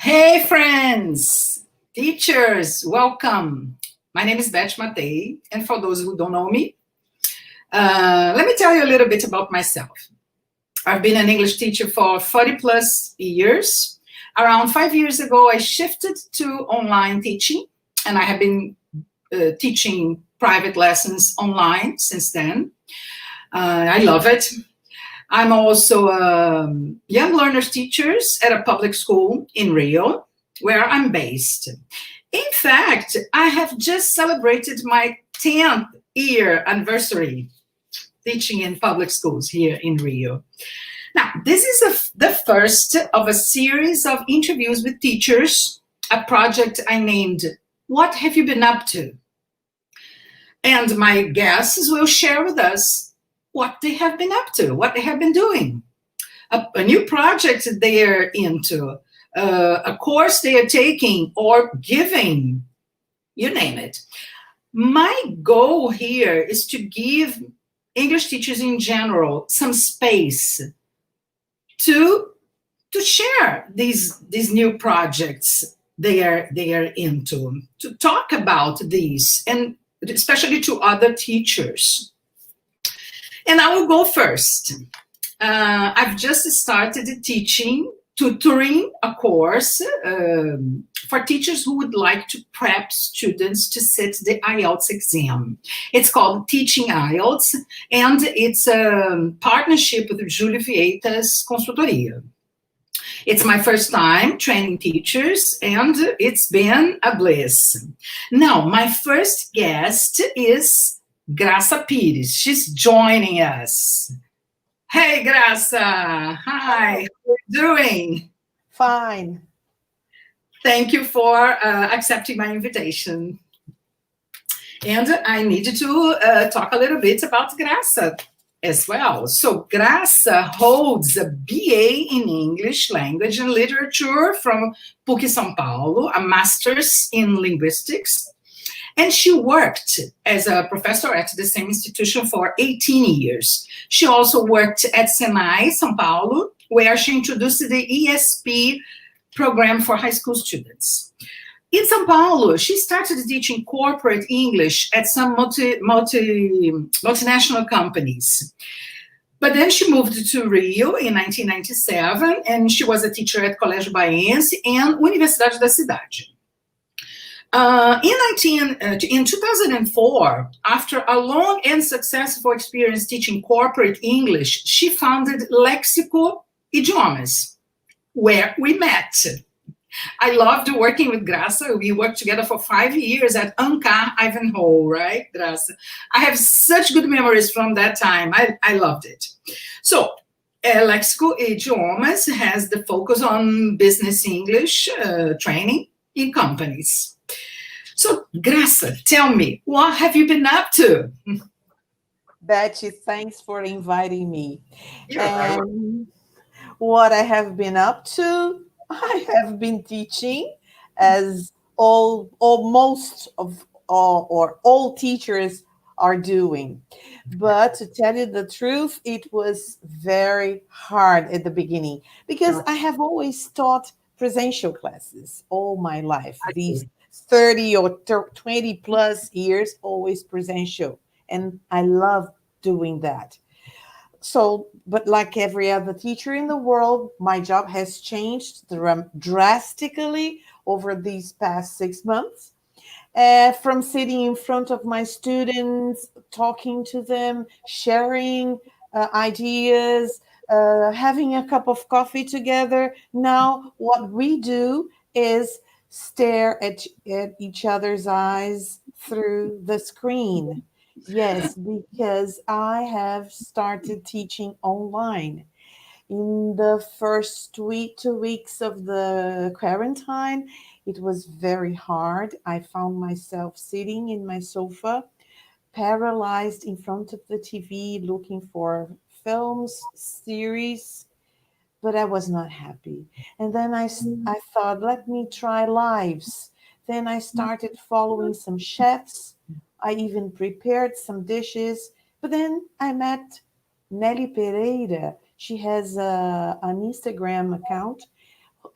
Hey, friends, teachers, welcome. My name is Beth Matei, and for those who don't know me, let me tell you a little bit about myself. I've been an English teacher for 40 plus years. Around 5 years ago, I shifted to online teaching, and I have been teaching private lessons online since then. I love it. I'm also a young learners teachers at a public school in Rio, where I'm based. In fact, I have just celebrated my 10th year anniversary teaching in public schools here in Rio. Now, this is the first of a series of interviews with teachers, a project I named What Have You Been Up To? And my guests will share with us what they have been up to, what they have been doing, a new project they are into, a course they are taking or giving, you name it. My goal here is to give English teachers in general some space to share these new projects they are into, to talk about these, and especially to other teachers. And I will go first. I've just started tutoring a course for teachers who would like to prep students to sit the IELTS exam. It's called Teaching IELTS, and it's a partnership with Júlio Vieitas Consultoria. It's my first time training teachers, and it's been a bliss. Now, my first guest is Graça Pires. She's joining us. Hey, Graça. Hi. How are you doing? Fine. Thank you for accepting my invitation. And I need to talk a little bit about Graça as well. So Graça holds a BA in English Language and Literature from PUC São Paulo, a master's in linguistics, and she worked as a professor at the same institution for 18 years. She also worked at Senai, São Paulo, where she introduced the ESP program for high school students. In São Paulo, she started teaching corporate English at some multinational companies. But then she moved to Rio in 1997, and she was a teacher at Colégio Baense and Universidade da Cidade. In 2004, after a long and successful experience teaching corporate English, she founded Léxico Idiomas, where we met. I loved working with Graça. We worked together for 5 years at Ancar Ivanhoe, right, Graça? I have such good memories from that time. I loved it. So, Léxico Idiomas has the focus on business English training in companies. So, Graça, tell me, what have you been up to? Betty, thanks for inviting me. You're right. What I have been up to, I have been teaching, as all teachers are doing. But to tell you the truth, it was very hard at the beginning because I have always taught presential classes all my life. These 30 or 20 plus years, always presential. And I love doing that. So, but like every other teacher in the world, my job has changed drastically over these past 6 months. From sitting in front of my students, talking to them, sharing ideas, having a cup of coffee together. Now, what we do is stare at each other's eyes through the screen. Yes, because I have started teaching online. In the first 2 weeks of the quarantine, it was very hard. I found myself sitting in my sofa, paralyzed in front of the TV, looking for films, series, but I was not happy. And then I thought, let me try lives. Then I started following some chefs. I even prepared some dishes. But then I met Nelly Pereira. She has an Instagram account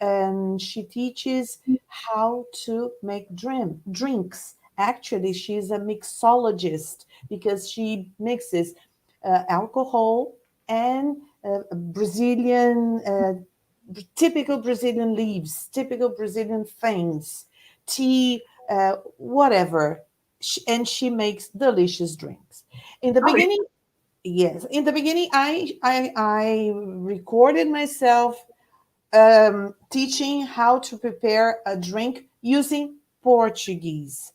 and she teaches how to make drinks. Actually, she's a mixologist because she mixes alcohol and Brazilian, typical Brazilian leaves, typical Brazilian things, tea, whatever. And she makes delicious drinks. In the Oh, beginning, yes, in the beginning, I recorded myself teaching how to prepare a drink using Portuguese.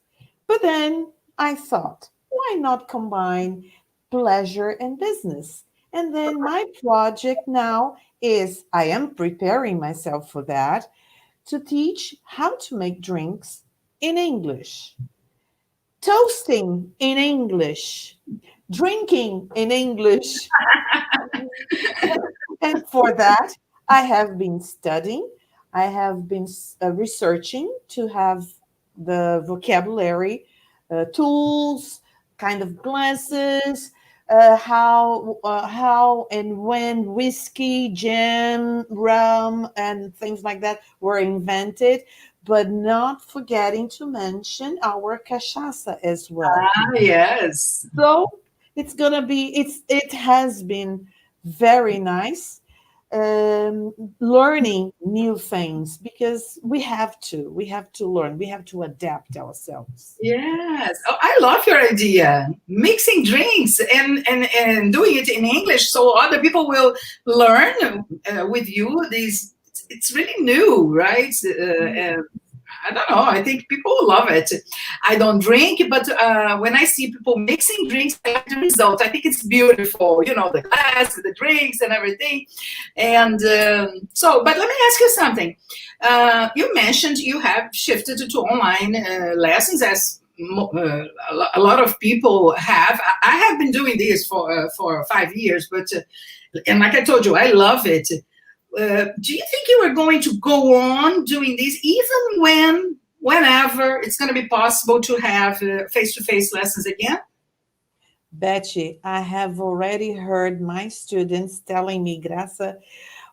But then I thought, why not combine pleasure and business? And then my project now is I am preparing myself for that to teach how to make drinks in English, toasting in English, drinking in English. And for that, I have been studying, I have been researching to have the vocabulary, tools, kind of glasses, how and when whiskey, gin, rum, and things like that were invented, but not forgetting to mention our cachaça as well. yes. So it has been very nice learning new things because we have to learn, we have to adapt ourselves. Yes. Oh, I love your idea. Mixing drinks and doing it in English so other people will learn with you. It's really new, right? And I don't know. I think people love it. I don't drink, but when I see people mixing drinks, I like the result. I think it's beautiful. You know, the glass, the drinks, and everything. And but let me ask you something. You mentioned you have shifted to online lessons, as a lot of people have. I have been doing this for 5 years, but and like I told you, I love it. Do you think you are going to go on doing this even whenever it's going to be possible to have face-to-face lessons again? Betty, I have already heard my students telling me, Graça,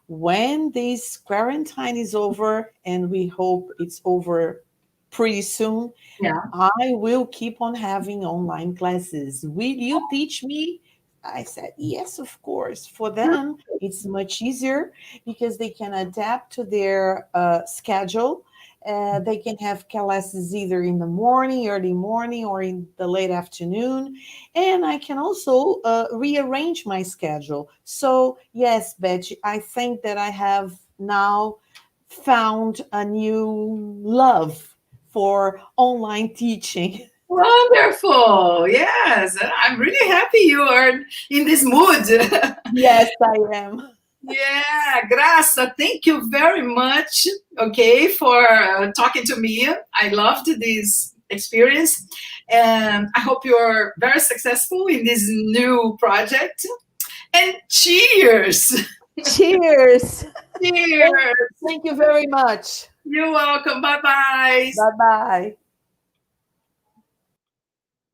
when this quarantine is over, and we hope it's over pretty soon, Yeah. I will keep on having online classes. Will you teach me? I said, yes, of course. For them, it's much easier because they can adapt to their schedule. They can have classes either in the morning, early morning, or in the late afternoon. And I can also rearrange my schedule. So, yes, Betty, I think that I have now found a new love for online teaching. Wonderful. Yes. I'm really happy you are in this mood. Yes, I am. Yeah, Graça, thank you very much, okay, for talking to me. I loved this experience, and I hope you're very successful in this new project. And cheers! Cheers. Cheers! Thank you very much. You're welcome. Bye bye. Bye bye.